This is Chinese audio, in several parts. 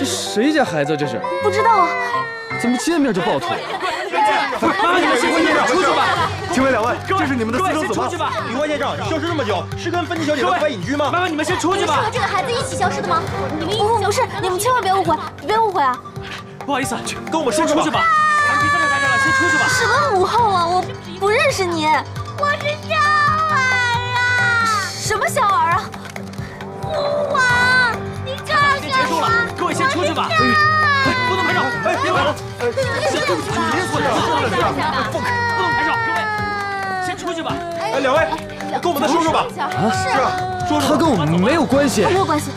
谁家孩子这是？不知道啊，怎么见面就爆腿？把你们先出去吧！请问两位，这是你们的私生子吗？李关先生，你消失这么久，是跟芬妮小姐的不法隐居吗？麻烦你们先出去吧。是和这个孩子一起消失的吗？不是，你们千万别误会，别误会啊！不好意思，跟我们先出去吧。咱别在这待着了，先出去吧。什么母后啊，我不认识你。我是小儿啊！什么小儿啊？父皇，你看先结束了，各位先出去吧。不能拍照，别拍了。别错了，不能拍照，各位先出去吧。两位，跟我们再说说吧。啊，是啊，说说。他跟我们没有关系。没有关系。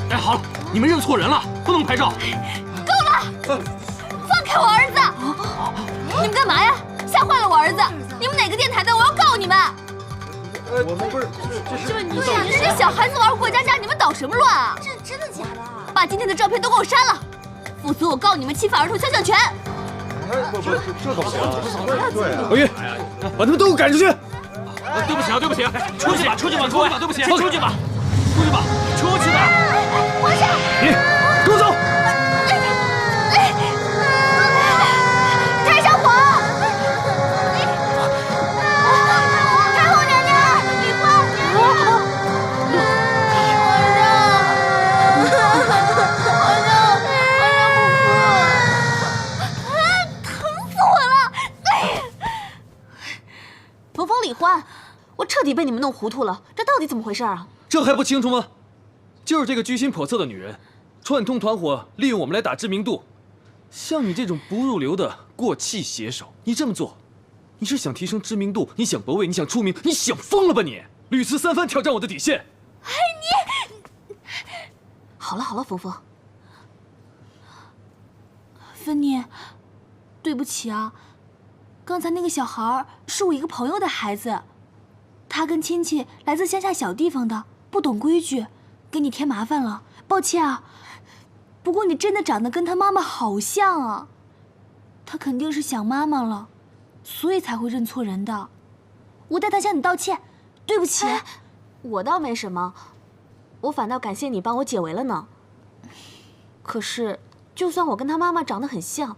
哎，好了，你们认错人了，不能拍照。够了！放开我儿子！你们干嘛呀？吓坏了我儿子！你们哪个电台的？我要告你们！我们不是，人家小孩子玩过家家，你们捣什么乱啊？这真的假的？把今天的照片都给我删了，否则我告你们侵犯儿童肖像权！不，这怎么行？对啊。老于，把他们都赶出去！对不起啊，对不起，出去吧，出去吧，各位，对不起，出去吧，出去吧，出去吧。皇上，你跟我走。太上皇，太后娘娘，李官，疼死我了！冯冯李欢，我彻底被你们弄糊涂了，这到底怎么回事啊？这还不清楚吗？就是这个居心叵测的女人，串通团伙，利用我们来打知名度。像你这种不入流的过气写手，你这么做，你是想提升知名度？你想博位？你想出名？你想疯了吧你？屡次三番挑战我的底线。哎，你好了好了，冯冯，芬妮，对不起啊，刚才那个小孩是我一个朋友的孩子，他跟亲戚来自乡下小地方的，不懂规矩，给你添麻烦了，抱歉啊。不过你真的长得跟他妈妈好像啊，他肯定是想妈妈了，所以才会认错人的。我代他向你道歉，对不起。我倒没什么，我反倒感谢你帮我解围了呢。可是，就算我跟他妈妈长得很像，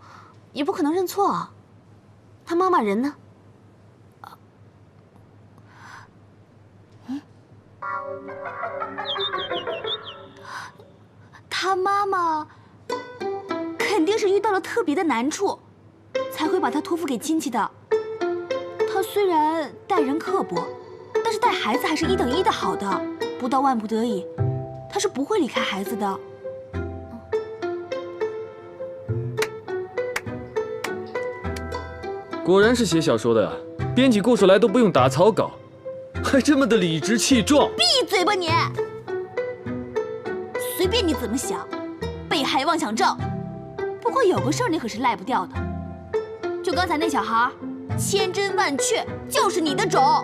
也不可能认错啊。他妈妈人呢？他妈妈肯定是遇到了特别的难处，才会把他托付给亲戚的。他虽然待人刻薄，但是带孩子还是一等一的好的。不到万不得已，他是不会离开孩子的。果然是写小说的呀，编辑故事来都不用打草稿，还这么的理直气壮。闭嘴吧你！随便你怎么想，被害妄想症。不过有个事儿你可是赖不掉的，就刚才那小孩，千真万确就是你的种，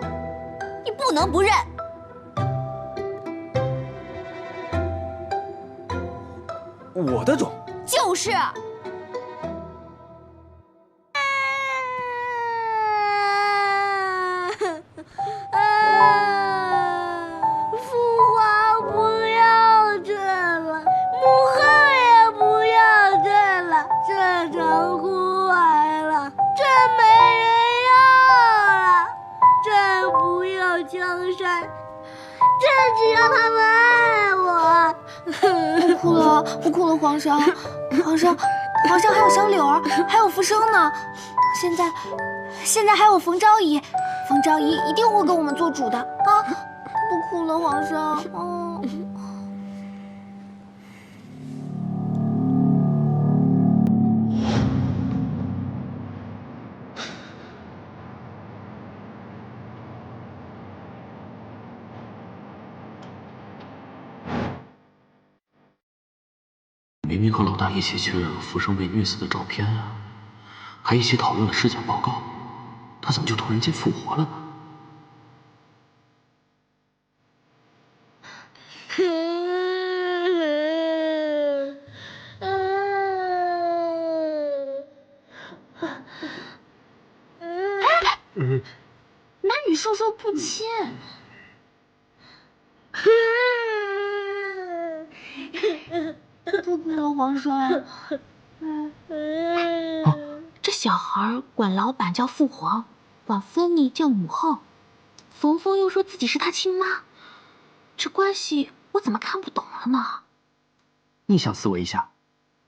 你不能不认。我的种？就是。不哭了，皇上，皇上还有小柳儿，还有福生呢。现在还有冯昭仪，冯昭仪一定会跟我们做主的啊！不哭了，皇上。明明和老大一起确认了福生被虐死的照片啊，还一起讨论了尸检报告，他怎么就突然间复活了呢？男女授受不亲。不了，皇上。这小孩管老板叫父皇，管芬妮叫母后，冯峰又说自己是他亲妈，这关系我怎么看不懂了呢？逆向思维一下，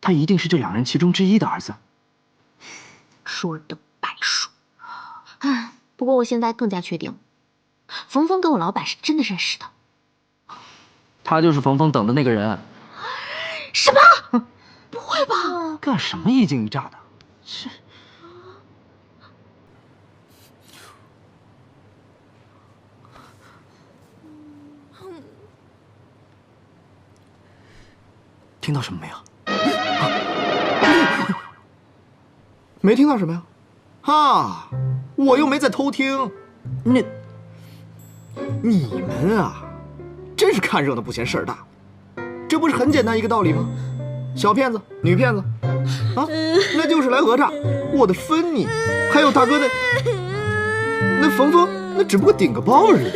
他一定是这2人其中之一的儿子。说的白说。不过我现在更加确定，冯峰跟我老板是真的认识的。他就是冯峰等的那个人。什么？不会吧？干什么一惊一乍的？是。听到什么没有？没听到什么呀？啊，我又没在偷听。你们啊，真是看热闹不嫌事儿大。这不是很简单一个道理吗？小骗子、女骗子，啊，那就是来讹诈我的芬妮，还有大哥的那冯峰，那只不过顶个包而已。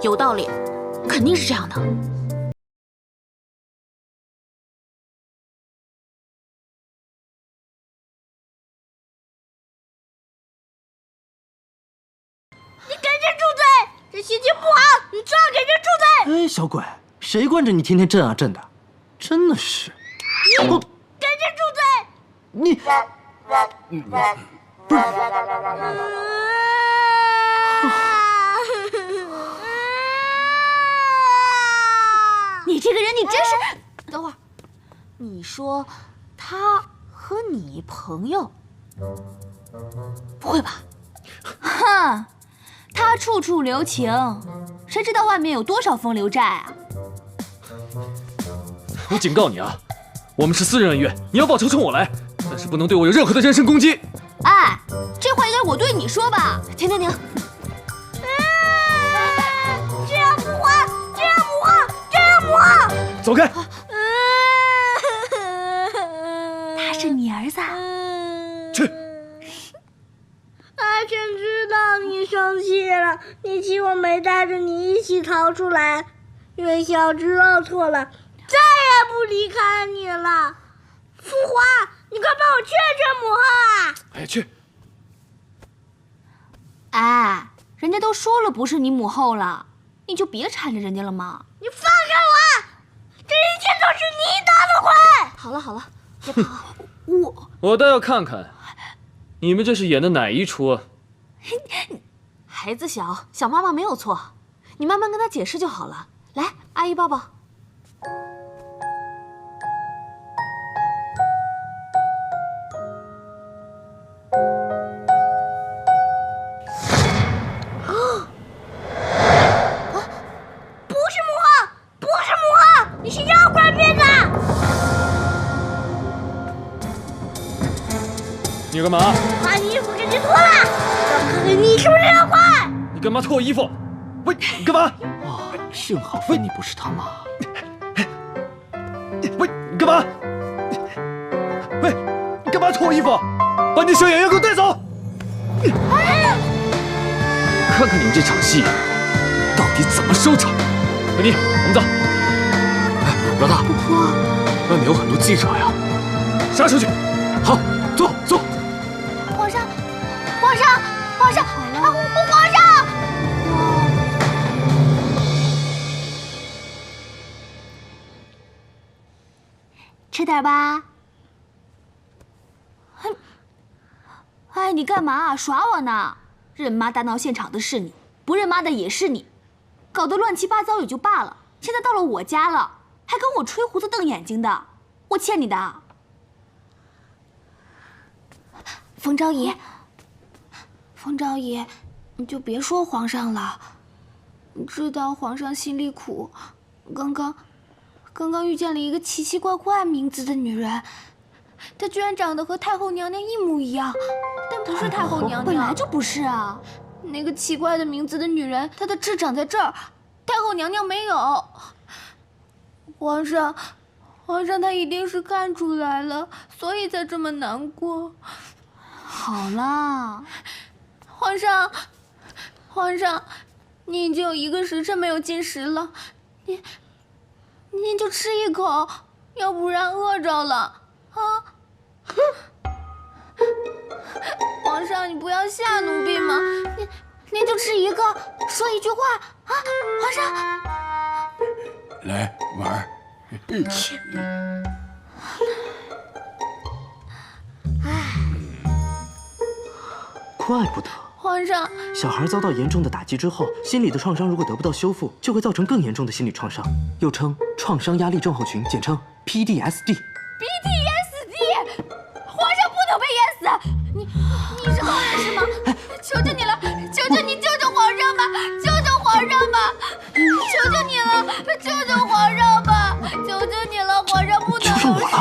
有道理，肯定是这样的。你给人住嘴！这心情不好，你就要给人住嘴！哎，小鬼，谁惯着你天天震啊震的？真的是。给人住嘴！你，不是。你这个人，你真是……等会儿，你说他和你朋友？不会吧？哼，他处处留情，谁知道外面有多少风流债啊？我警告你啊，我们是私人恩怨，你要报仇冲我来，但是不能对我有任何的人身攻击。哎，这话应该我对你说吧？停！这样不还，这样不还，这样不还！走开！他是你儿子？去！阿琛知道你生气了，你气我没带着你一起逃出来。月晓知道错了，再也不离开你了。父皇，你快帮我劝劝母后啊！哎，去！哎，人家都说了不是你母后了，你就别缠着人家了嘛。你放开我！这一切都是你捣的鬼！好了，别跑！我倒要看看，你们这是演的哪一出？孩子小，小妈妈没有错，你慢慢跟他解释就好了。来，阿姨抱抱。你是妖怪变的！你干嘛？把衣服给你脱了！我看看你是不是妖怪！你干嘛脱我衣服？喂，你干嘛？幸好芬妮不是他妈。喂，你干嘛？喂，你干嘛脱我衣服？把你小演员给我带走！看看你们这场戏到底怎么收场。芬妮，我们走。老大，外面有很多记者呀，杀出去！好，走。皇上！皇上！皇上！吃点吧。哼！哎，你干嘛耍我呢？认妈大闹现场的是你，不认妈的也是你，搞得乱七八糟也就罢了，现在到了我家了。还跟我吹胡子瞪眼睛的，我欠你的。冯昭仪，你就别说皇上了，你知道皇上心里苦。刚刚遇见了一个奇奇怪怪名字的女人，她居然长得和太后娘娘一模一样，但不是太后娘娘，本来就不是啊。那个奇怪的名字的女人，她的痣长在这儿，太后娘娘没有。皇皇上他一定是看出来了，所以才这么难过。好了，皇上，你已经有1个时辰没有进食了，您就吃一口，要不然饿着了啊！皇上，你不要吓奴婢嘛，您就吃一个，说一句话啊！皇上，来玩儿。怪不得。皇上，小孩遭到严重的打击之后，心理的创伤如果得不到修复，就会造成更严重的心理创伤，又称创伤压力症候群，简称 PTSD。皇上不能被淹死！你是好人是吗？求求你了，求求你救救皇上吧！救救皇上吧！求求你了，救救皇上吧！求求你了，皇上不能有事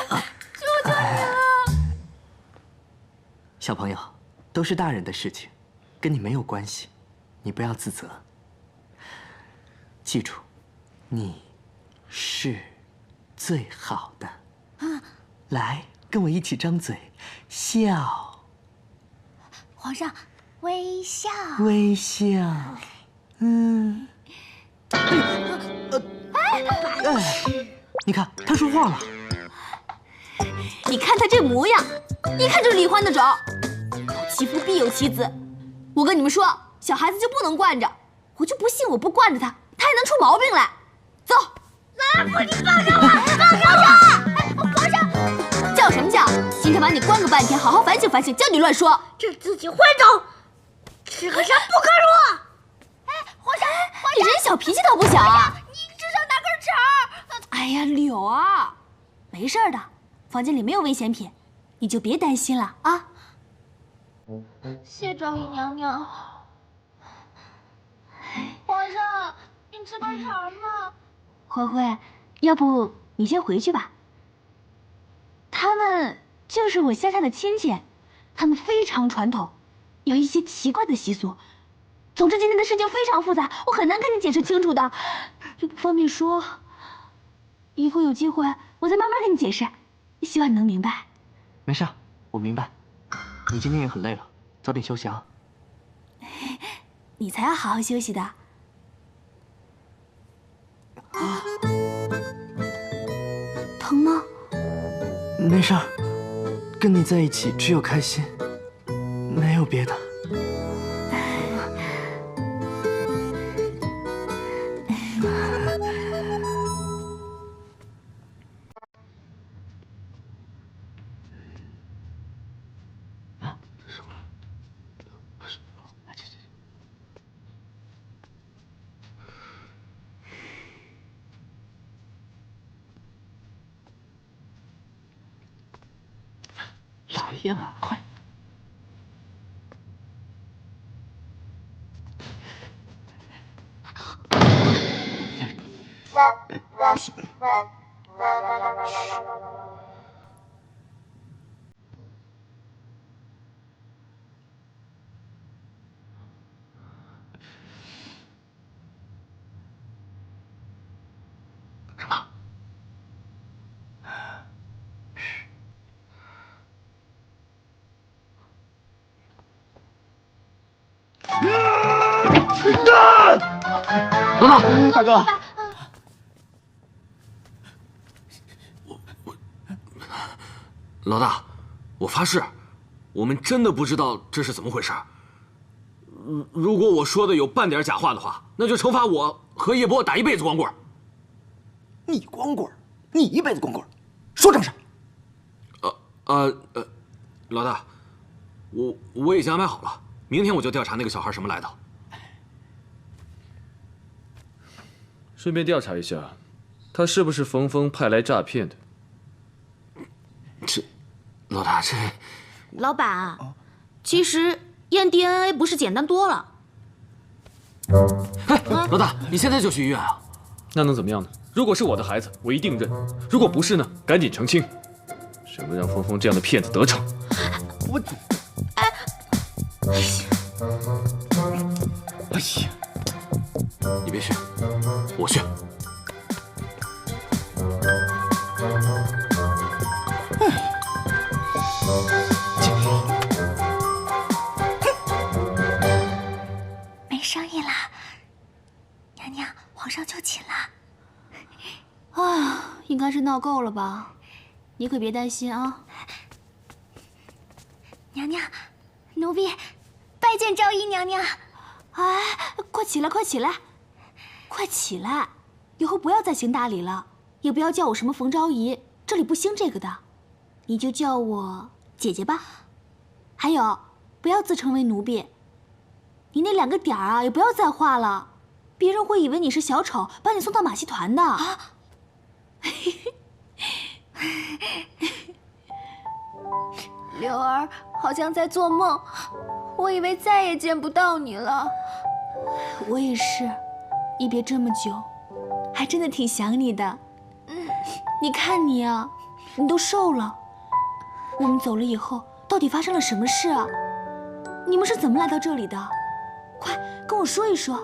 啊！求求你了！小朋友，都是大人的事情，跟你没有关系，你不要自责。记住，你是最好的。来，跟我一起张嘴，笑。皇上，微笑。微笑。你看他说话了。你看他这模样，一看就是李欢的种。有其父必有其子。我跟你们说，小孩子就不能惯着。我就不信我不惯着他，他还能出毛病来。走。老夫，你放开我！放开我！皇上，叫什么叫？今天把你关个半天，好好反省反省，叫你乱说。这自己会走，吃个山不可辱。皇上，你人小脾气倒不小啊！你至少拿根尺儿。哎呀，柳儿，没事的，房间里没有危险品，你就别担心了啊。谢昭仪娘娘。皇上，你吃根肠嘛。灰灰，要不你先回去吧。他们就是我乡下的亲戚，他们非常传统，有一些奇怪的习俗。总之今天的事情非常复杂，我很难跟你解释清楚的，又不方便说。以后有机会我再慢慢跟你解释，希望你能明白。没事，我明白。你今天也很累了，早点休息啊。你才要好好休息的。疼吗？没事儿，跟你在一起只有开心，没有别的。来呀，快！什么？老大，大哥，老大，我发誓，我们真的不知道这是怎么回事。如果我说的有半点假话的话，那就惩罚我和叶波打1辈子光棍。你光棍，你1辈子光棍，说正事。老大，我已经安排好了，明天我就调查那个小孩什么来头。顺便调查一下，他是不是冯峰派来诈骗的？老大，这老板，其实验 DNA 不是简单多了。哎，老大，你现在就去医院啊？那能怎么样呢？如果是我的孩子，我一定认；如果不是呢，赶紧澄清，省得让峰峰这样的骗子得逞。我，哎呀，你别去，我去。应该是闹够了吧？你可别担心啊。娘娘，奴婢拜见昭仪娘娘。哎，快起来，快起来，快起来！以后不要再行大礼了，也不要叫我什么冯昭仪，这里不兴这个的。你就叫我姐姐吧。还有，不要自称为奴婢。你那2个点儿啊，也不要再画了，别人会以为你是小丑，把你送到马戏团的。啊柳儿好像在做梦，我以为再也见不到你了。我也是，一别这么久，还真的挺想你的。你看你啊，你都瘦了。我们走了以后，到底发生了什么事啊？你们是怎么来到这里的？快跟我说一说。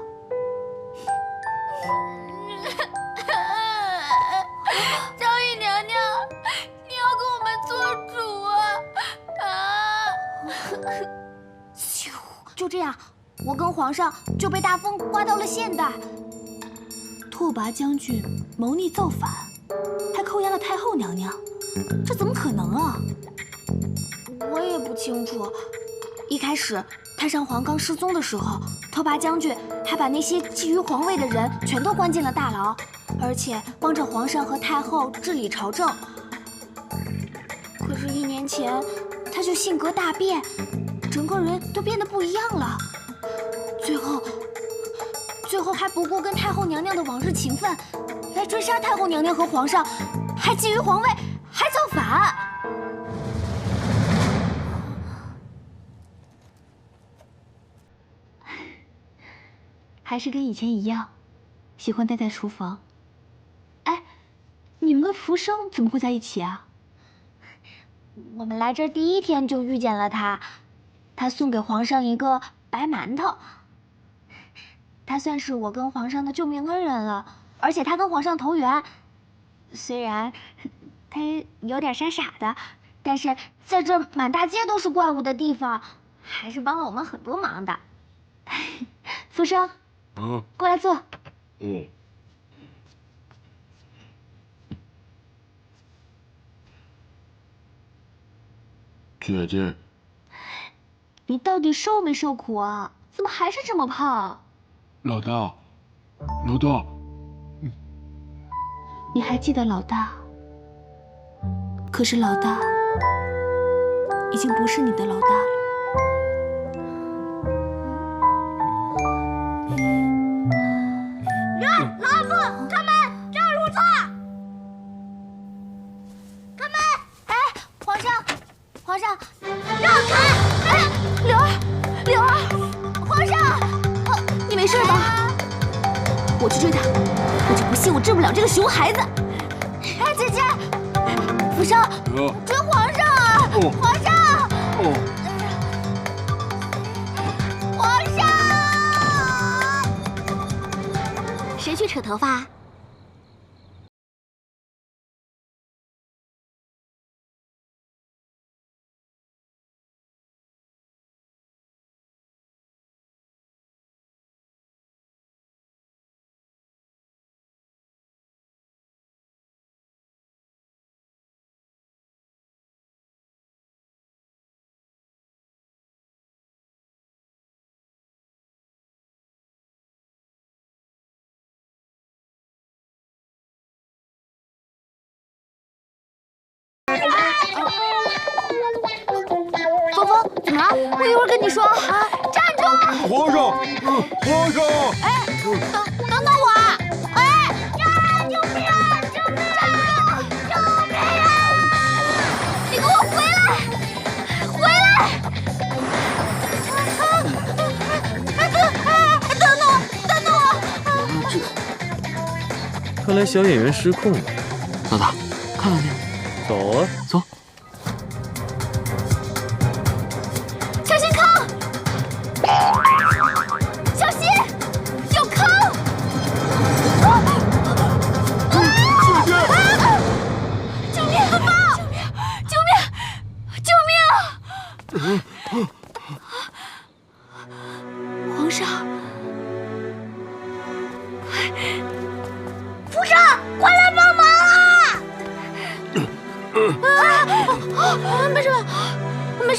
昭仪娘娘，你要给我们做主啊！咻，就这样，我跟皇上就被大风刮到了现代。拓跋将军谋逆造反，还扣押了太后娘娘，这怎么可能啊？我也不清楚。一开始太上皇刚失踪的时候，拓跋将军还把那些觊觎皇位的人全都关进了大牢，而且帮着皇上和太后治理朝政。可是1年前，他就性格大变，整个人都变得不一样了。最后还不顾跟太后娘娘的往日情分，来追杀太后娘娘和皇上，还觊觎皇位，还造反。还是跟以前一样，喜欢待在厨房。哎，你们跟福生怎么会在一起啊？我们来这儿第1天就遇见了他，他送给皇上一个白馒头。他算是我跟皇上的救命恩人了，而且他跟皇上投缘。虽然他有点傻傻的，但是在这满大街都是怪物的地方，还是帮了我们很多忙的。福生，过来坐。姐姐，你到底受没受苦啊？怎么还是这么胖？老大，老大，你还记得老大？可是老大已经不是你的老大了。老夫他们这儿入座。他们，哎，皇上，皇上，让开！哎，柳儿，皇上，你没事吧？我去追他，我就不信我治不了这个熊孩子。哎，姐姐，福生，追皇上啊！皇上！皇上！谁去扯头发？峰峰，怎么了？我一会儿跟你说啊！站住！皇上，皇上！哎，等等我！哎，救命啊！救命啊！救命啊！你给我回来！回来！等等我！看来小演员失控了。老大，看看去。走啊，走。小心坑！小心，有坑！救命！阿茂！救命！救命！皇上！福生，快来帮忙啊！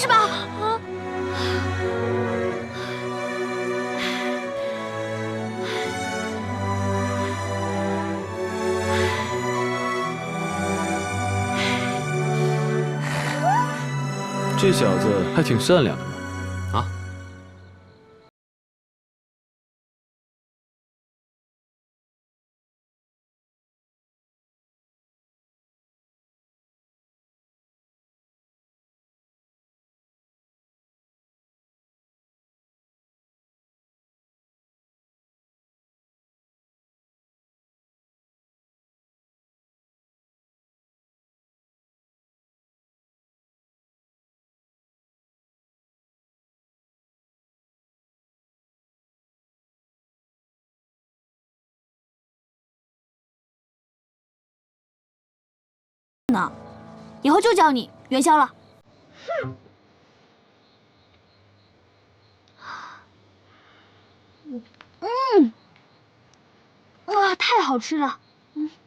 事吧？啊！这小子还挺善良的嘛。啊？以后就叫你元宵了。哇，太好吃了！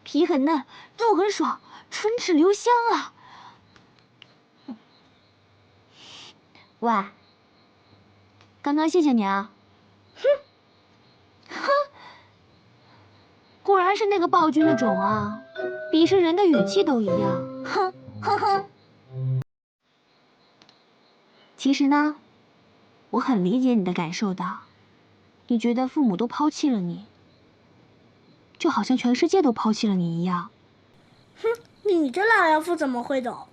皮很嫩，肉很爽，唇齿留香啊！喂，刚刚谢谢你啊！哼，果然是那个暴君的种啊，鄙视人的语气都一样。哼哼哼。其实呢，我很理解你的感受的。你觉得父母都抛弃了你，就好像全世界都抛弃了你一样。哼，你这老妖妇怎么会懂？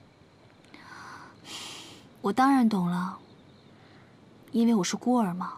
我当然懂了，因为我是孤儿嘛。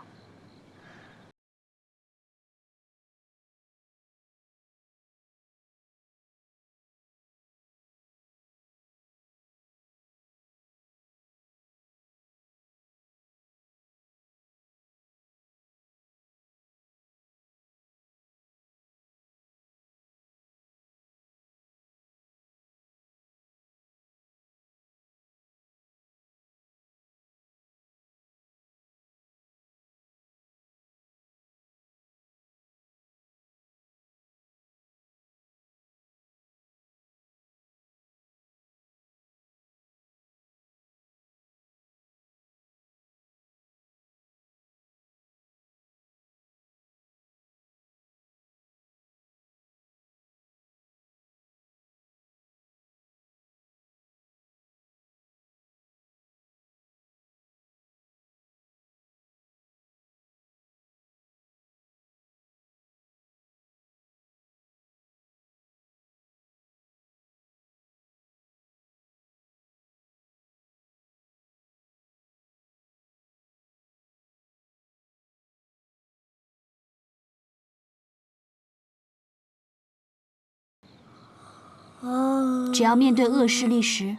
只要面对恶势力时，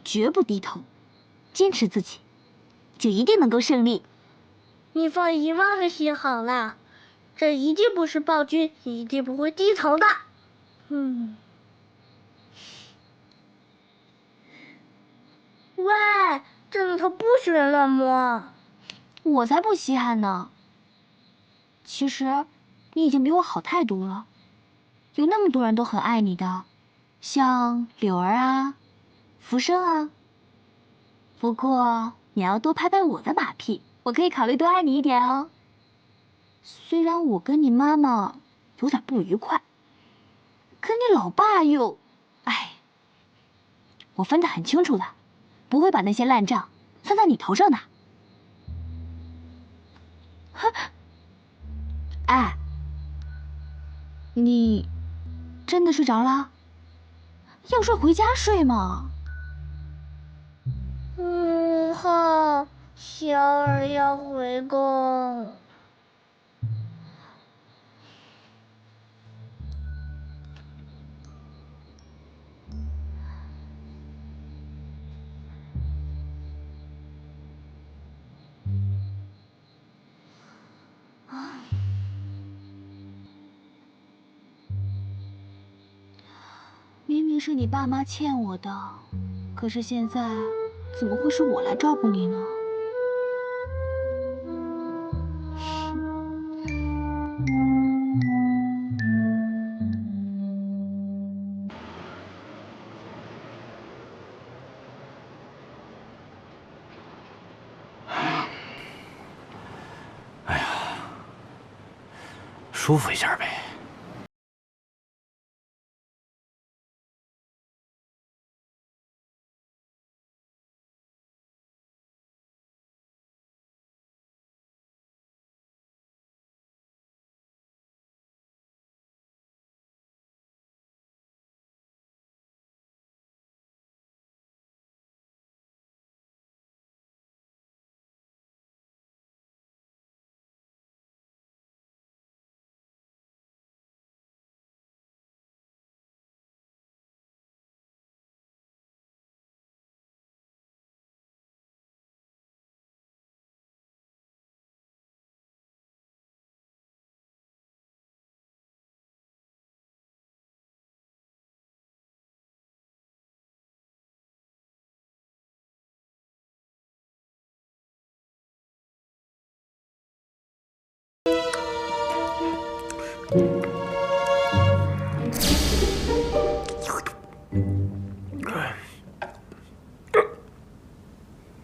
绝不低头，坚持自己，就一定能够胜利。你放一万个心好了，这一定不是暴君，一定不会低头的。喂，这里头不许人乱摸。我才不稀罕呢。其实，你已经比我好太多了，有那么多人都很爱你的，像柳儿啊、浮生啊。不过你要多拍拍我的马屁，我可以考虑多爱你一点哦。虽然我跟你妈妈有点不愉快，可你老爸又……哎，我分得很清楚的，不会把那些烂账算在你头上的。哼，哎，你真的睡着了？要睡回家睡嘛。好，小儿要回宫。明明是你爸妈欠我的，可是现在怎么会是我来照顾你呢？舒服一下呗。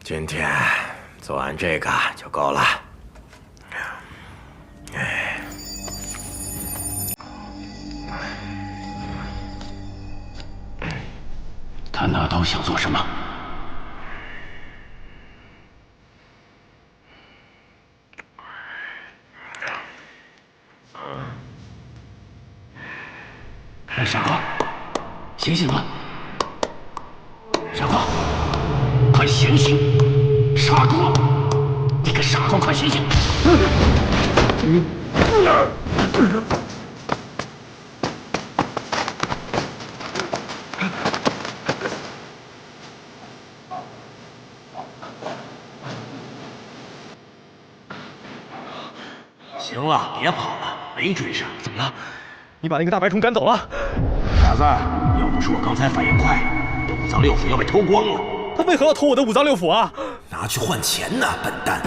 今天做完这个就够了。他拿刀想做什么？哎，傻瓜，醒醒了！傻瓜，快醒醒！傻瓜，你个傻瓜，快醒醒！行了，别跑了，没追上。怎么了？你把那个大白虫赶走了？傻子，要不是我刚才反应快，你的五脏六腑要被偷光了。他为何要偷我的五脏六腑啊？拿去换钱呢，笨蛋！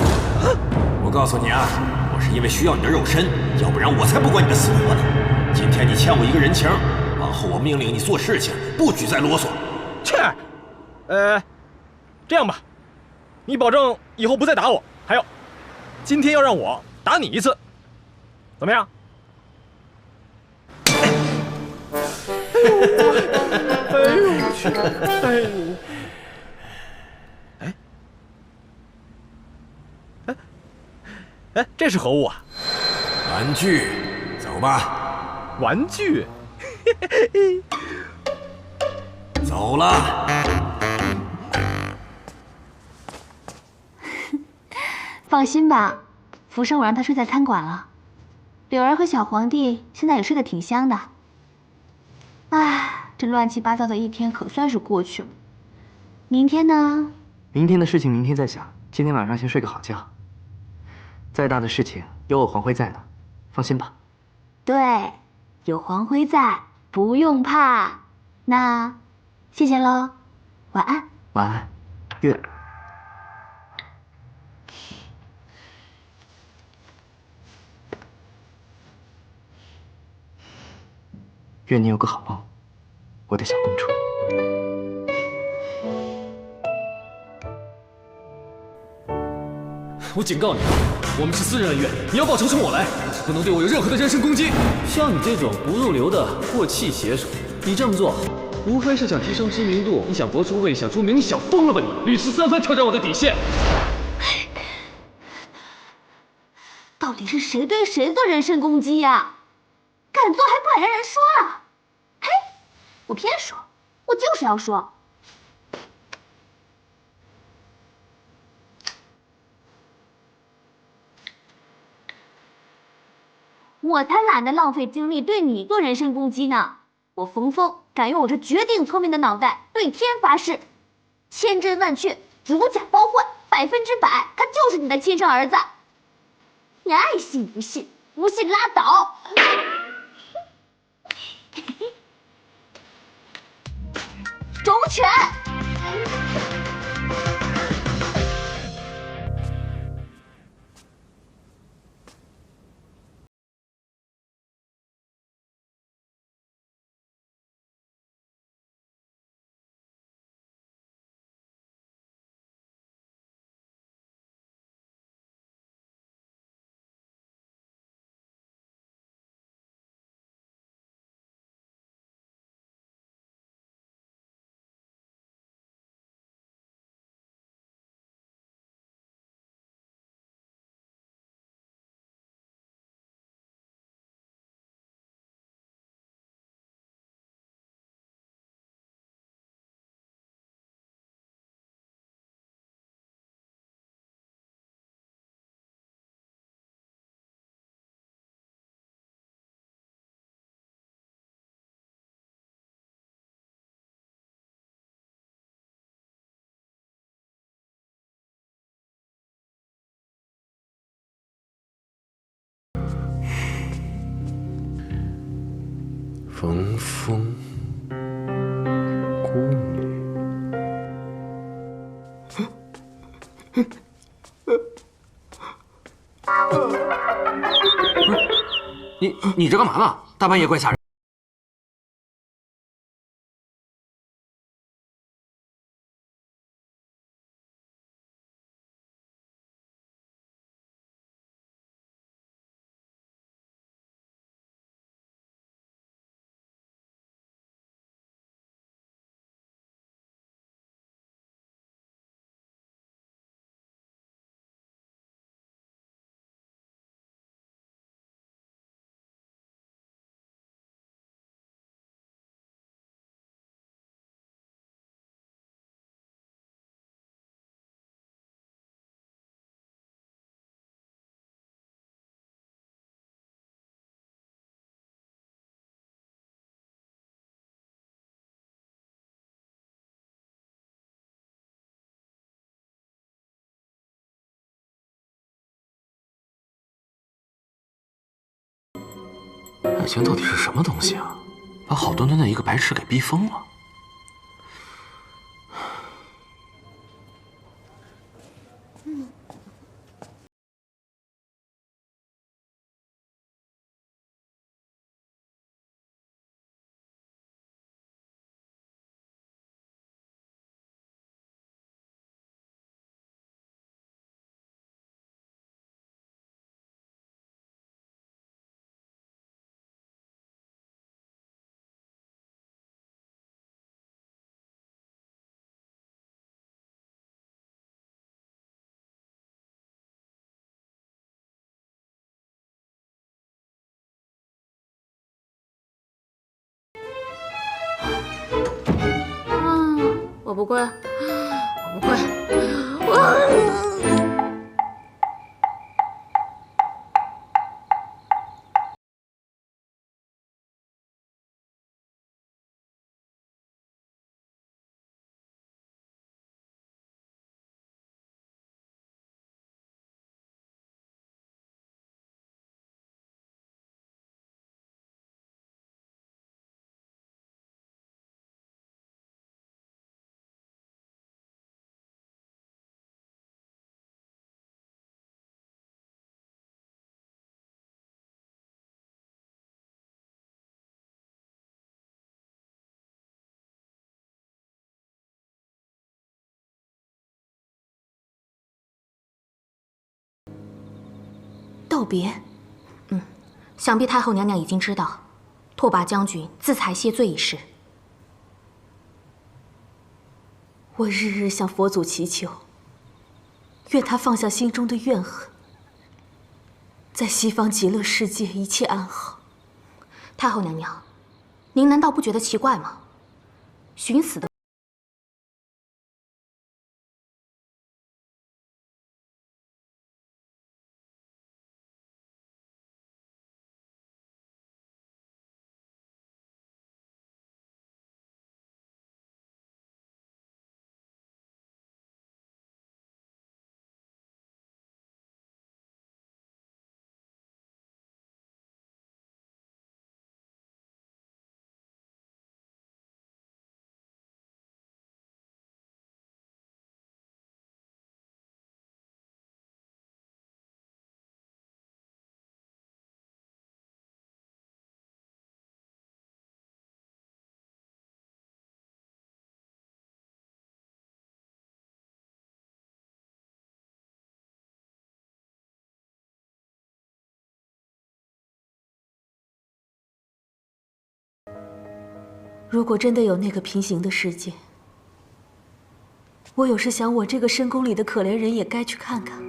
我告诉你啊，我是因为需要你的肉身，要不然我才不管你的死活呢。今天你欠我一个人情，往后我命令你做事情不许再啰嗦。切，这样吧，你保证以后不再打我，还有，今天要让我打你一次，怎么样？哎呦我去！哎呦！哎，这是何物啊？玩具，走吧。玩具？走了。放心吧，福生我让他睡在餐馆了。柳儿和小皇帝现在也睡得挺香的。唉，这乱七八糟的一天可算是过去了。明天呢？明天的事情明天再想，今天晚上先睡个好觉。再大的事情有我黄辉在呢，放心吧。对，有黄辉在，不用怕。那，谢谢喽，晚安。晚安，月。愿你有个好梦，我的小公主。我警告你，我们是私人恩怨，你要报仇冲我来，但是不能对我有任何的人身攻击。像你这种不入流的过气写手，你这么做，无非是想提升知名度，你想博出位，想出名，你想疯了吧你！屡次三番挑战我的底线。到底是谁对谁做人身攻击呀？敢做还不敢让人说啊？嘿，我偏说，我就是要说。我才懒得浪费精力对你做人身攻击呢！我冯峰敢用我这绝顶聪明的脑袋对天发誓，千真万确，如假包换，100%他就是你的亲生儿子。你爱信不信，不信拉倒。周全。冯峰姑女。你这干嘛呢？大半夜怪吓人。爱情到底是什么东西啊？把好端端的一个白痴给逼疯了。我不跪，我不跪，道别。想必太后娘娘已经知道，拓跋将军自裁谢罪一事。我日日向佛祖祈求，愿他放下心中的怨恨，在西方极乐世界一切安好。太后娘娘，您难道不觉得奇怪吗？寻死的。如果真的有那个平行的世界，我有时想，我这个深宫里的可怜人也该去看看，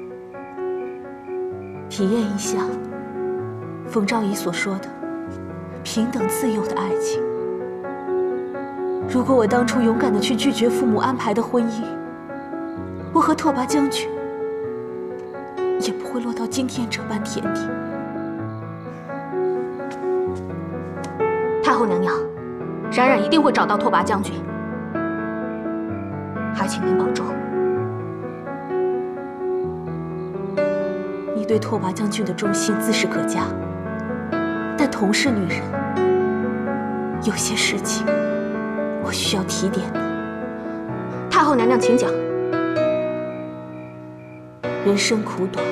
体验一下冯昭仪所说的平等自由的爱情。如果我当初勇敢地去拒绝父母安排的婚姻，我和拓跋将军也不会落到今天这般田地。太后娘娘，冉冉一定会找到拓跋将军，还请您保重。你对拓跋将军的忠心自是可嘉，但同是女人，有些事情我需要提点你。太后娘娘请讲。人生苦短，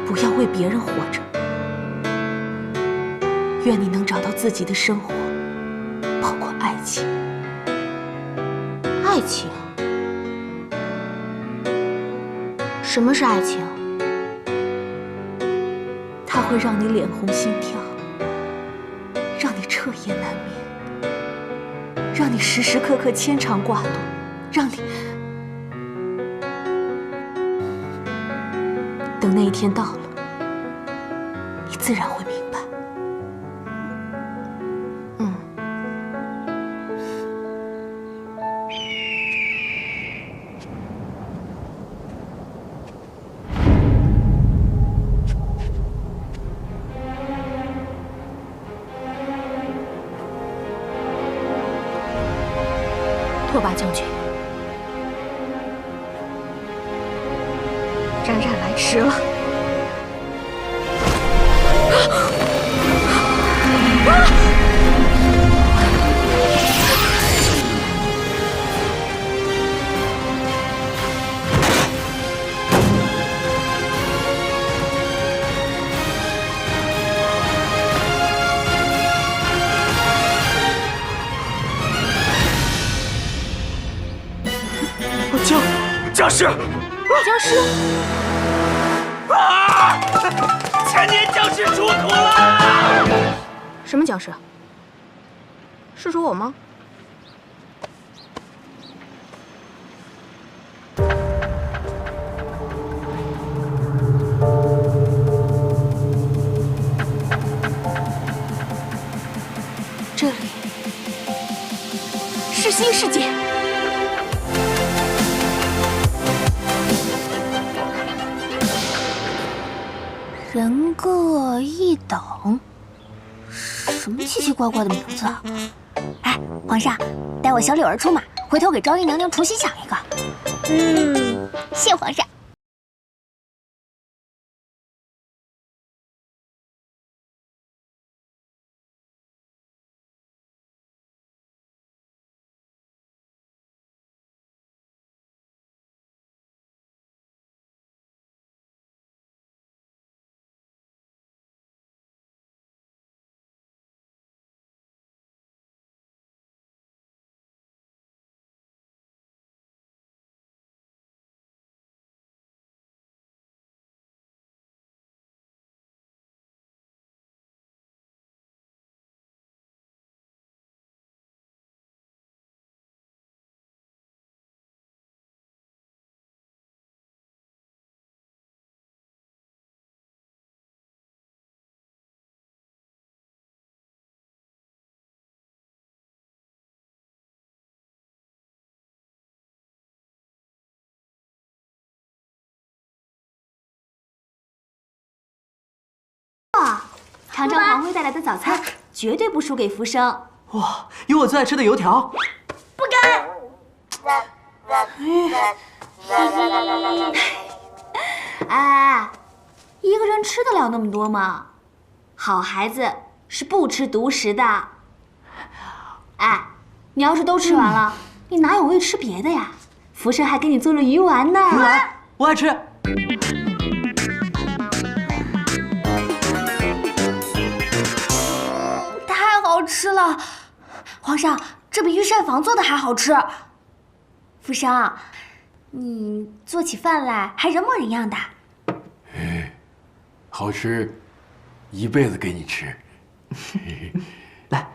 不要为别人活着。愿你能找到自己的生活，包括爱情。爱情？什么是爱情？它会让你脸红心跳，让你彻夜难眠，让你时时刻刻牵肠挂肚，让你……等那一天到了，你自然会明白。拓跋将军，冉冉来迟了。僵尸！僵尸！啊！千年僵尸出土了！什么僵尸？是说我吗？这里是新世界。人各一等，什么奇奇怪怪的名字啊！哎，皇上，带我小柳儿出马，回头给昭仪娘娘重新想一个。谢皇上。尝尝皇妃带来的早餐，绝对不输给福生。哇，有我最爱吃的油条。不敢。哎，一个人吃得了那么多吗？好孩子是不吃独食的。哎，你要是都吃完了，你哪有胃吃别的呀？福生还给你做了鱼丸呢。鱼丸，我爱吃。太好吃了，皇上，这比御膳房做的还好吃。福生，你做起饭来还人模人样的。好吃，一辈子给你吃。来，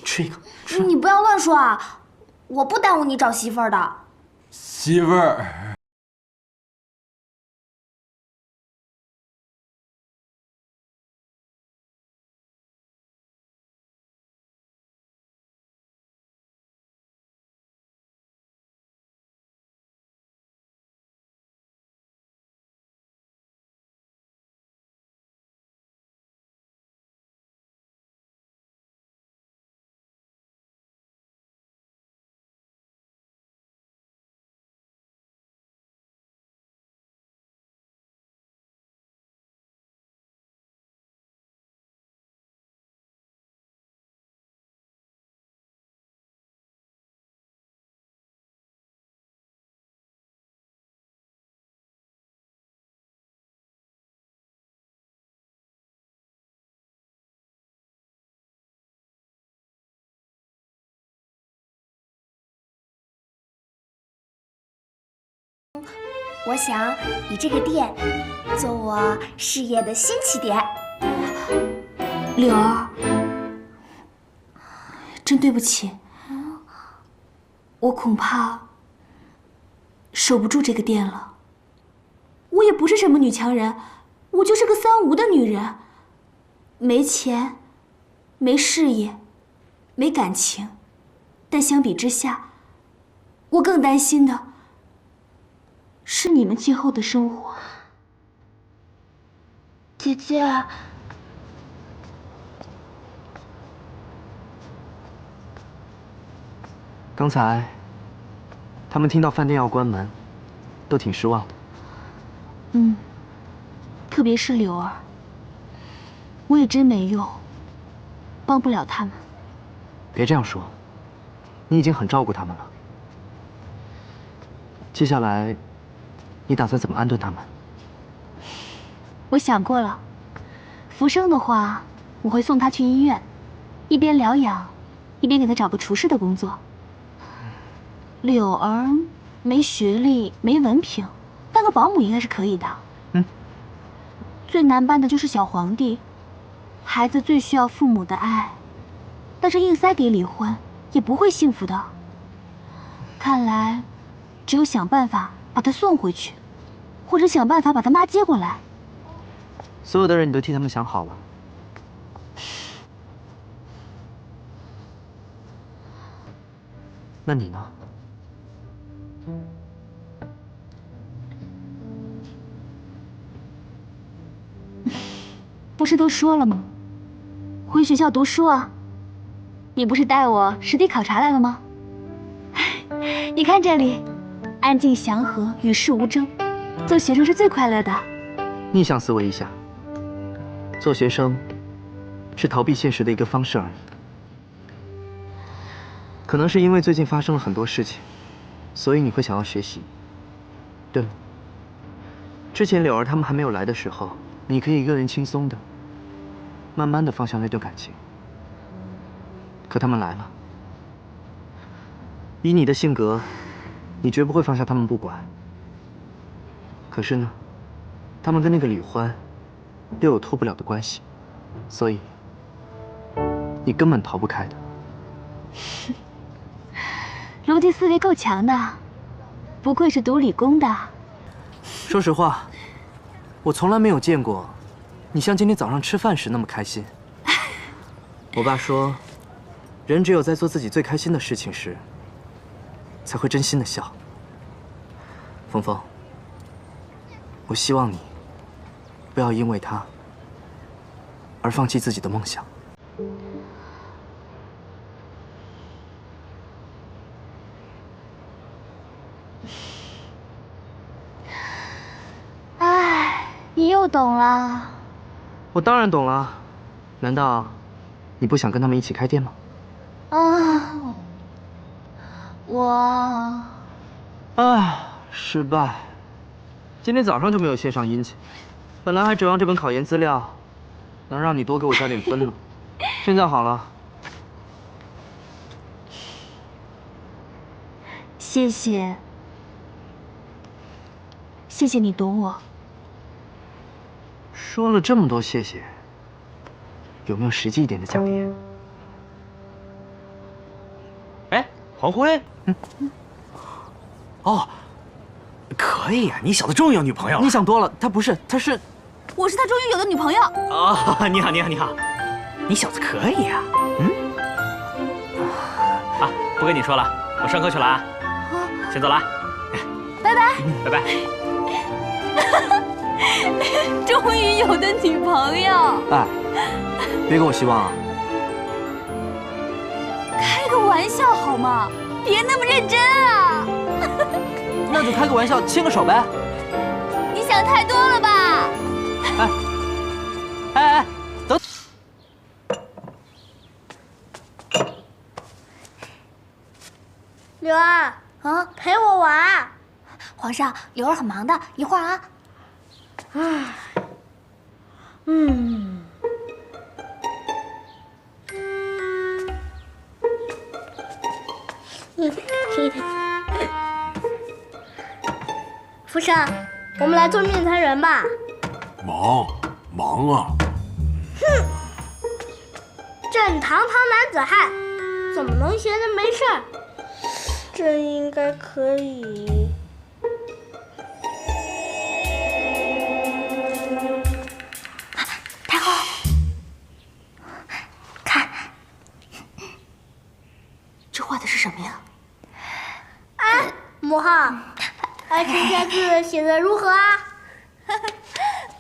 吃一个。你不要乱说啊，我不耽误你找媳妇儿的。媳妇儿。我想以这个店做我事业的新起点。柳儿，真对不起，我恐怕守不住这个店了。我也不是什么女强人，我就是个三无的女人，没钱，没事业，没感情。但相比之下，我更担心的是你们今后的生活。姐姐，刚才他们听到饭店要关门，都挺失望的。特别是柳儿，我也真没用，帮不了他们。别这样说，你已经很照顾他们了。接下来，你打算怎么安顿他们？我想过了，福生的话，我会送他去医院，一边疗养，一边给他找个厨师的工作。柳儿没学历，没文凭，当个保姆应该是可以的。最难办的就是小皇帝，孩子最需要父母的爱，但是硬塞给李欢也不会幸福的。看来，只有想办法把他送回去，或者想办法把他妈接过来。所有的人你都替他们想好了。那你呢？不是都说了吗？回学校读书啊！你不是带我实地考察来了吗？你看这里，安静祥和，与世无争，做学生是最快乐的。逆向思维一下，做学生是逃避现实的一个方式而已。可能是因为最近发生了很多事情，所以你会想要学习。对了，之前柳儿他们还没有来的时候，你可以一个人轻松的、慢慢的放下那段感情。可他们来了，以你的性格，你绝不会放下他们不管。可是呢，他们跟那个李欢又有脱不了的关系，所以你根本逃不开的。逻辑思维够强的，不愧是读理工的。说实话，我从来没有见过你像今天早上吃饭时那么开心。我爸说，人只有在做自己最开心的事情时，才会真心的笑。峰峰，我希望你不要因为他而放弃自己的梦想。唉，你又懂了。我当然懂了，难道你不想跟他们一起开店吗？失败。今天早上就没有献上殷勤，本来还指望这本考研资料能让你多给我加点分呢。现在好了，谢谢，谢谢你懂我。说了这么多谢谢，有没有实际一点的奖励？哎，黄辉，哦，可以呀，你小子终于有女朋友了。你想多了，他不是，他是，我是他终于有的女朋友。啊，你好，你好，你好，你小子可以呀。啊，不跟你说了，我上课去了啊，先走了，拜拜，拜拜。终于有的女朋友。哎，别给我希望啊！开个玩笑好吗？别那么认真啊！那就开个玩笑，牵个手呗。你想太多了吧？哎，等。柳儿，陪我玩。皇上，柳儿很忙的，一会儿啊。福生，我们来做面团人吧。忙啊！哼，正堂堂男子汉，怎么能闲着没事儿？这应该可以。太后，看，这画的是什么呀？哎，母后，这下字写的如何啊？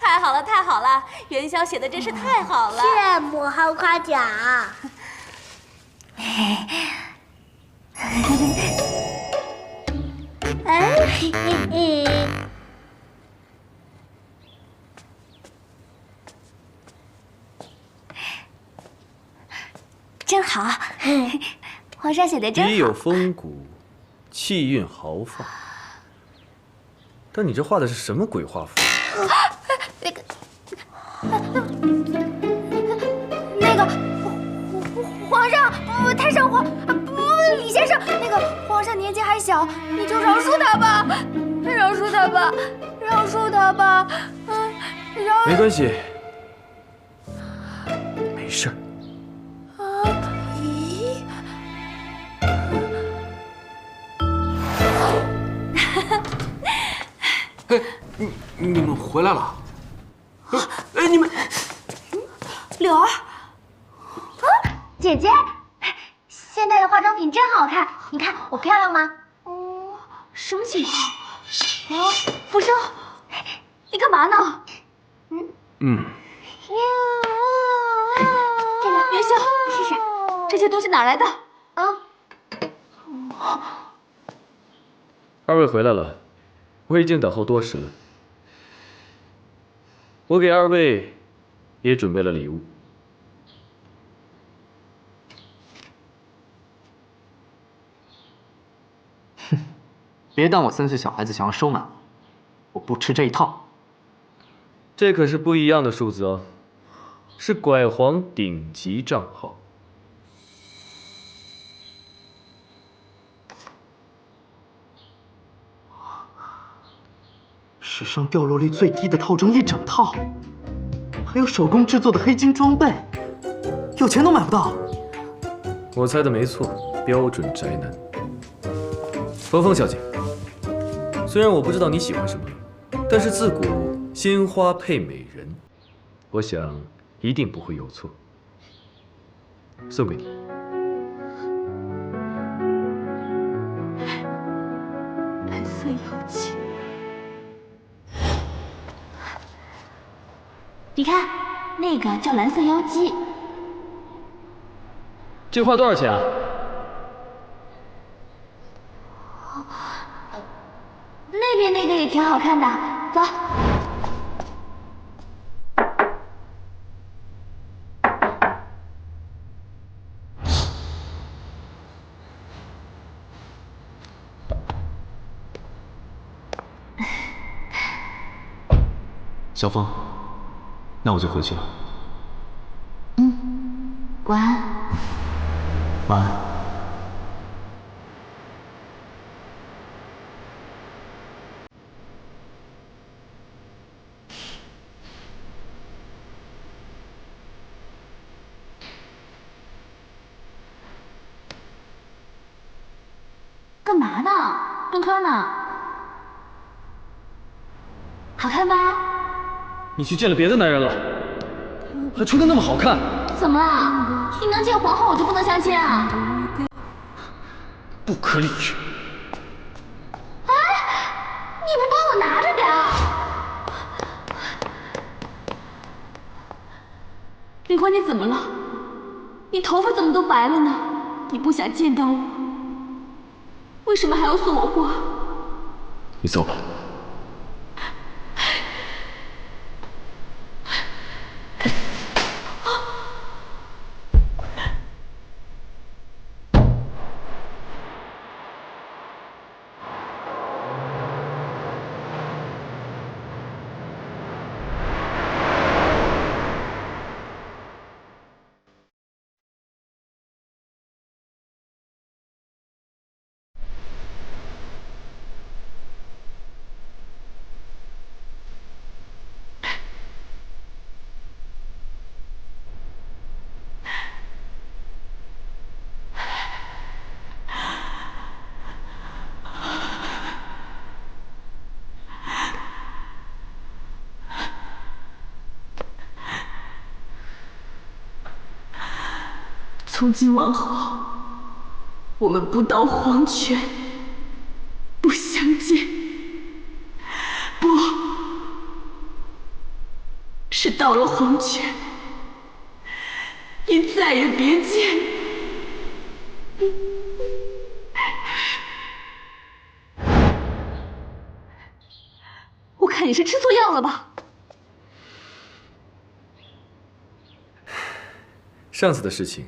太好了，太好了！元宵写的真是太好了，谢母后夸奖。真好，皇上写的真好。笔有风骨，气韵豪放。但你这画的是什么鬼画符？那个皇上，太上皇，李先生，那个皇上年纪还小，你就饶恕他吧，饶恕他吧，饶恕他吧，没关系，没事儿。咦？哎，你们回来了？哎，你们，柳儿，姐姐，现在的化妆品真好看，你看我漂亮吗？什么情况？啊，福生，你干嘛呢？这个元宵，你试试，这些东西哪来的？二位回来了，我已经等候多时了。我给二位也准备了礼物。哼，别当我3岁小孩子想要收买我不吃这一套。这可是不一样的数字哦，是拐皇顶级账号。史上掉落率最低的套装一整套，还有手工制作的黑金装备，有钱都买不到。我猜的没错，标准宅男。冯凤小姐，虽然我不知道你喜欢什么，但是自古鲜花配美人，我想一定不会有错。送给你。蓝色妖姬。你看，那个叫蓝色妖姬。这画多少钱啊？那边那个也挺好看的，走。小凤，那我就回去了。晚安。晚安。干嘛呢？炖汤呢？好看吧？你去见了别的男人了，还穿得那么好看。怎么了？你能见皇后，我就不能相亲啊？不可理喻！哎，你不帮我拿着点儿？林欢，你怎么了？你头发怎么都白了呢？你不想见到我，为什么还要送我花？你走吧。从今往后，我们不到黄泉不相见，不是到了黄泉，也再也别见。我看你是吃错药了吧？上次的事情，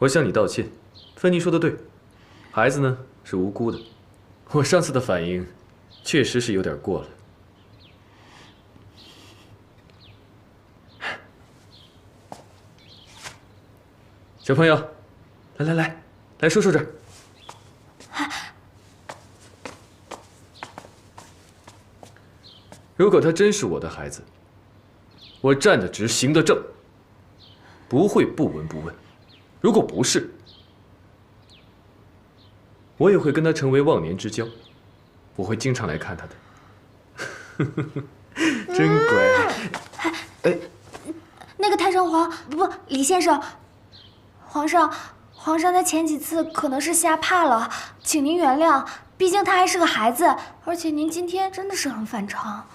我向你道歉。芬妮说的对，孩子呢是无辜的。我上次的反应，确实是有点过了。小朋友，来说说这儿。如果他真是我的孩子，我站得直，行得正，不会不闻不问；如果不是，我也会跟他成为忘年之交，我会经常来看他的。真乖。哎，那个太上皇，不，李先生，皇上他前几次可能是吓怕了，请您原谅，毕竟他还是个孩子，而且您今天真的是很反常。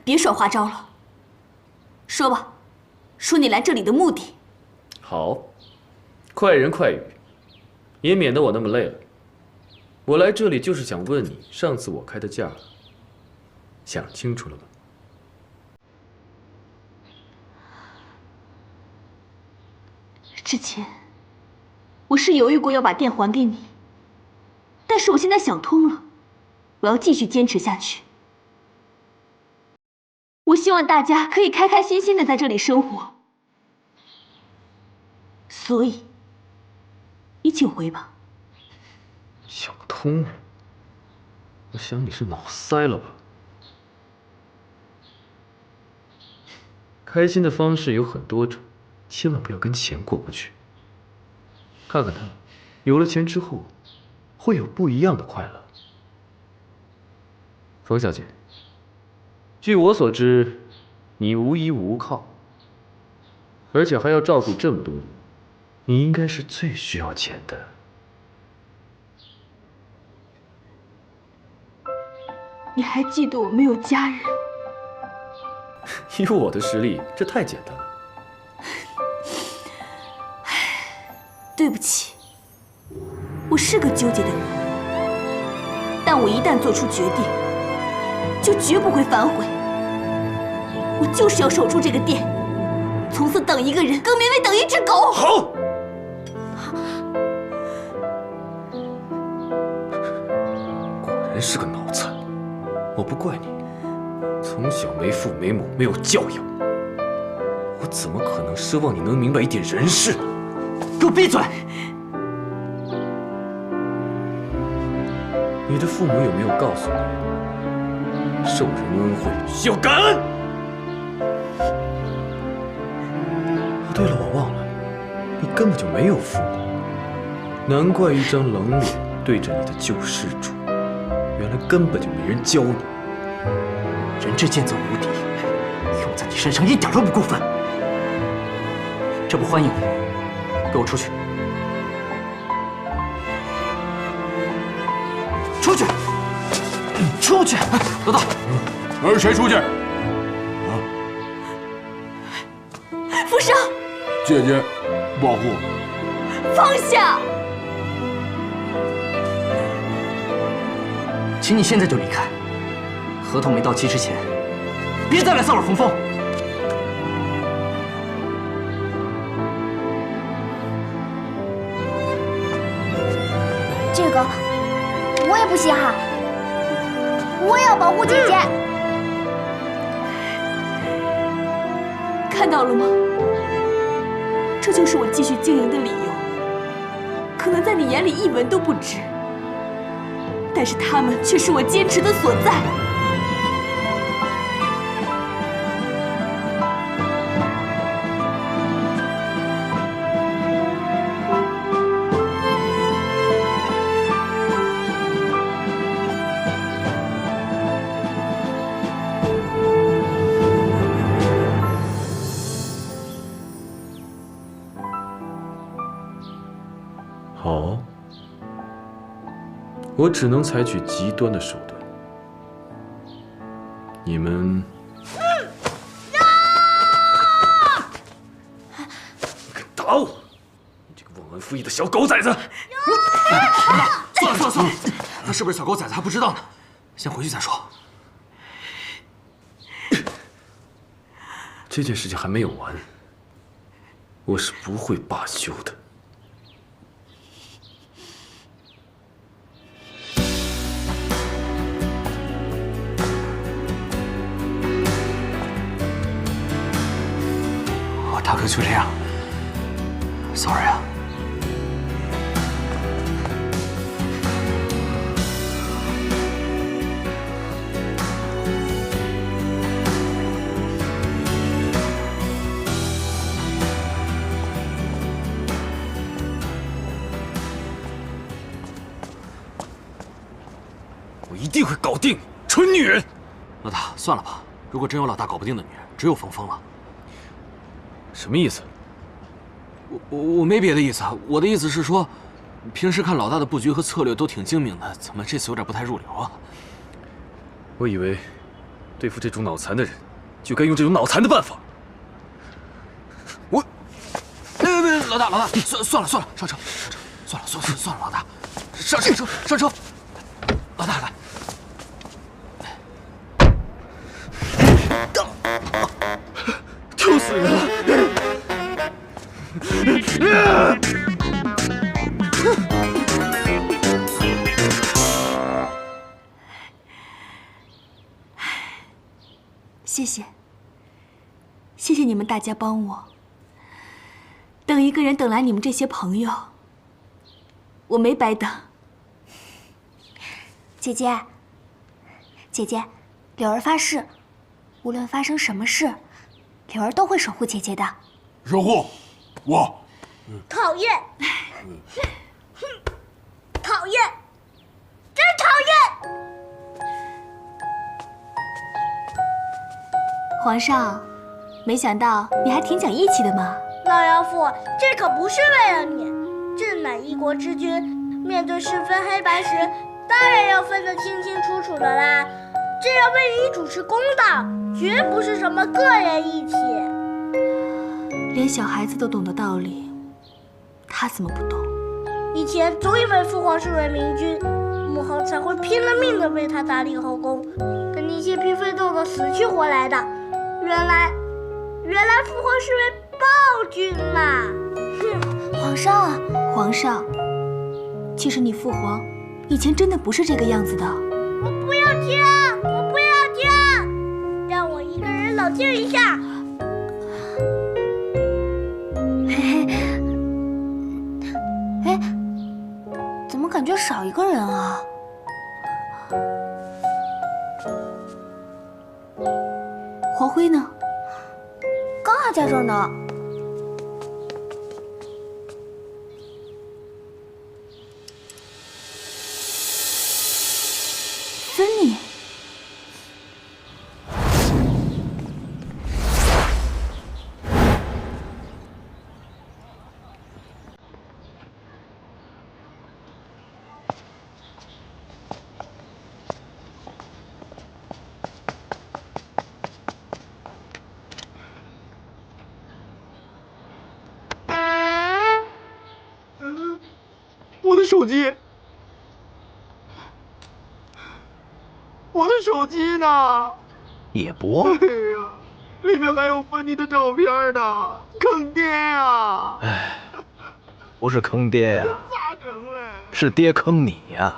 别耍花招了，说吧，说你来这里的目的。好，快人快语，也免得我那么累了。我来这里就是想问你，上次我开的价，想清楚了吗？之前我是犹豫过要把店还给你，但是我现在想通了，我要继续坚持下去。我希望大家可以开开心心的在这里生活，所以你请回吧。想通？我想你是脑塞了吧？开心的方式有很多种，千万不要跟钱过不去。看看他，有了钱之后，会有不一样的快乐。冯小姐，据我所知，你无依无靠，而且还要照顾这么多人，你应该是最需要钱的。你还记得我没有家人？以我的实力，这太简单了。对不起，我是个纠结的人，但我一旦做出决定，就绝不会反悔。我就是要守住这个店，从此等一个人，更名为等一只狗。好，果然是个脑残。我不怪你，从小没父没母，没有教养，我怎么可能奢望你能明白一点人事呢？给我闭嘴！你的父母有没有告诉你，受人恩惠需要感恩？哦，对了，我忘了，你根本就没有父母，难怪一张冷脸对着你的救世主，原来根本就没人教你。人之剑则无敌，用在你身上一点都不过分。这不欢迎你，给我出去！出去！出去！老大，谁出去？福生，姐姐，保护！放下！请你现在就离开，合同没到期之前，别再来骚扰冯峰。这个我也不稀罕，我也要保护姐姐。看到了吗？这就是我继续经营的理由。可能在你眼里一文都不值，但是他们却是我坚持的所在。好，我只能采取极端的手段。你们，敢打我！你这个忘恩负义的小狗崽子！算了，他是不是小狗崽子还不知道呢，先回去再说。这件事情还没有完，我是不会罢休的。大哥就这样 ，sorry 啊。我一定会搞定蠢女人。老大，算了吧，如果真有老大搞不定的女人，只有峰了。什么意思？我没别的意思啊，我的意思是说，平时看老大的布局和策略都挺精明的，怎么这次有点不太入流啊？我以为对付这种脑残的人，就该用这种脑残的办法。别，老大，算了，上车，算了，老大，上车，老大来。丢死人了！谢谢你们大家帮我。等一个人等来你们这些朋友，我没白等。姐姐，柳儿发誓，无论发生什么事，柳儿都会守护姐姐的。守护我。讨厌，讨厌，真讨厌！皇上，没想到你还挺讲义气的嘛。老妖妇，这可不是为了你，朕乃一国之君，面对是非黑白时，当然要分得清清楚楚的啦。这要为你主持公道，绝不是什么个人义气。连小孩子都懂的道理，他怎么不懂？以前总以为父皇是位明君，母后才会拼了命的为他打理后宫，跟那些嫔妃斗得死去活来的。原来父皇是位暴君嘛！哼，皇上，其实你父皇以前真的不是这个样子的。我不要听，让我一个人冷静一下。哎，怎么感觉少一个人啊？黄辉呢？刚还在这儿呢。芬妮，我的手机，我的手机呢？也播？哎呀，里面还有芬妮的照片呢，坑爹啊！哎，不是坑爹呀，咋整嘞？是爹坑你呀！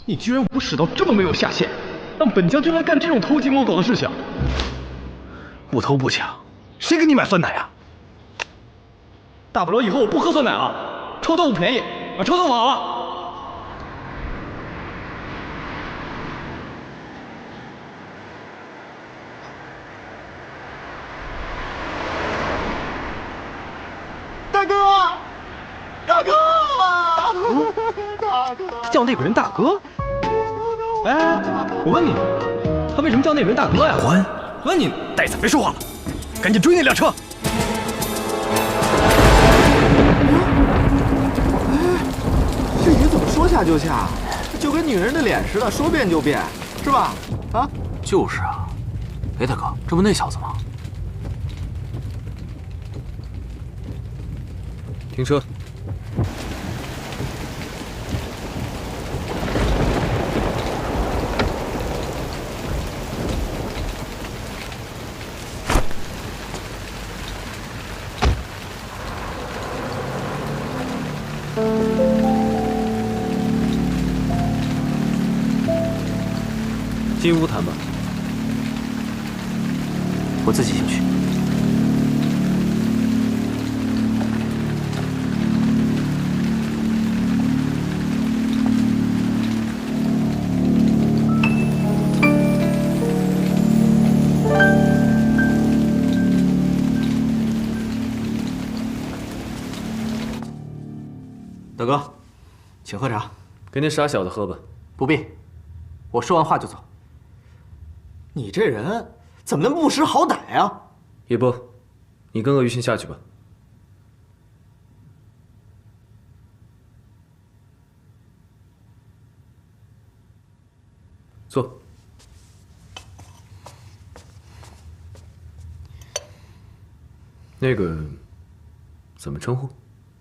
你居然无耻到这么没有下限，让本将军来干这种偷鸡摸狗的事情！不偷不抢，谁给你买酸奶呀？大不了以后我不喝酸奶了，臭豆腐便宜，买臭豆腐好了。大哥，大哥，他叫那个人大哥？哎，我问你，他为什么叫那人大哥呀？关，问你，呆子，别说话了，赶紧追那辆车。这雨怎么说下就下，就跟女人的脸似的，说变就变，是吧？啊，就是啊。哎，大哥，这不那小子吗？停车。进屋谈吧。我自己进去。大哥，请喝茶。给那傻小子喝吧。不必，我说完话就走。你这人怎么那么不识好歹啊？也不，你跟鳄鱼先下去吧。坐。那个，怎么称呼？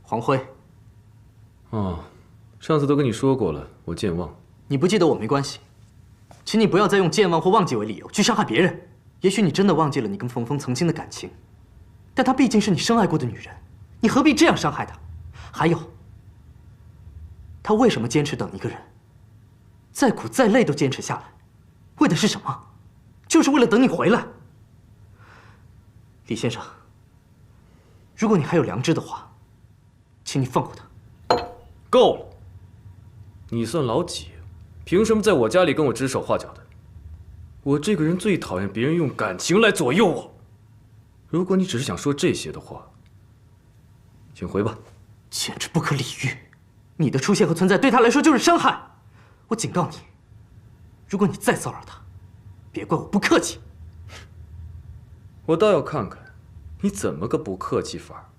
黄辉。哦，上次都跟你说过了，我健忘。你不记得我没关系，请你不要再用健忘或忘记为理由去伤害别人。也许你真的忘记了你跟冯峰曾经的感情，但她毕竟是你深爱过的女人，你何必这样伤害她？还有，她为什么坚持等一个人？再苦再累都坚持下来，为的是什么？就是为了等你回来。李先生，如果你还有良知的话，请你放过她。够了！你算老几？凭什么在我家里跟我指手画脚的？我这个人最讨厌别人用感情来左右我。如果你只是想说这些的话，请回吧。简直不可理喻！你的出现和存在对他来说就是伤害。我警告你，如果你再骚扰他，别怪我不客气。我倒要看看你怎么个不客气法。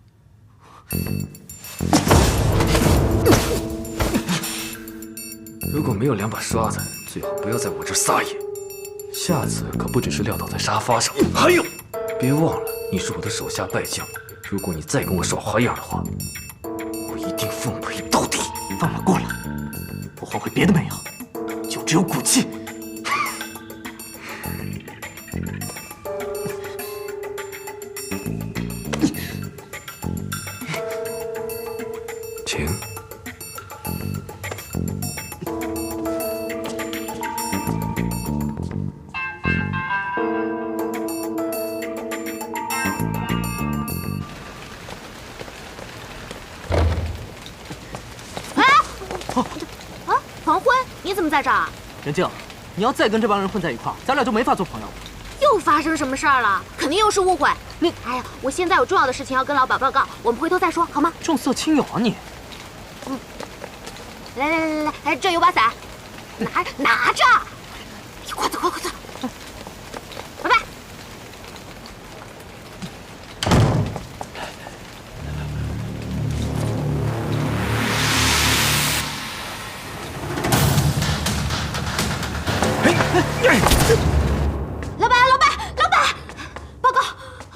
如果没有两把刷子，最好不要在我这儿撒野。下次可不只是撂倒在沙发上。还有，别忘了你是我的手下败将。如果你再跟我耍花样的话，我一定奉陪到底。放马过来！我黄辉别的没有，就只有骨气。请。黄辉，你怎么在这儿？任静，你要再跟这帮人混在一块儿，咱俩就没法做朋友了。又发生什么事儿了？肯定又是误会。哎呀，我现在有重要的事情要跟老板报告，我们回头再说，好吗？重色轻友啊你！来，这有把伞，拿着。快走，拜拜。老板，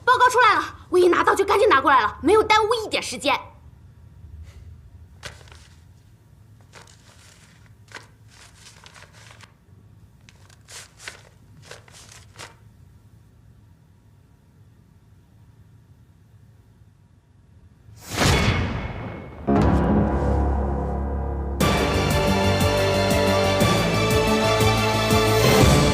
报告出来了！我一拿到就赶紧拿过来了，没有耽误一点时间。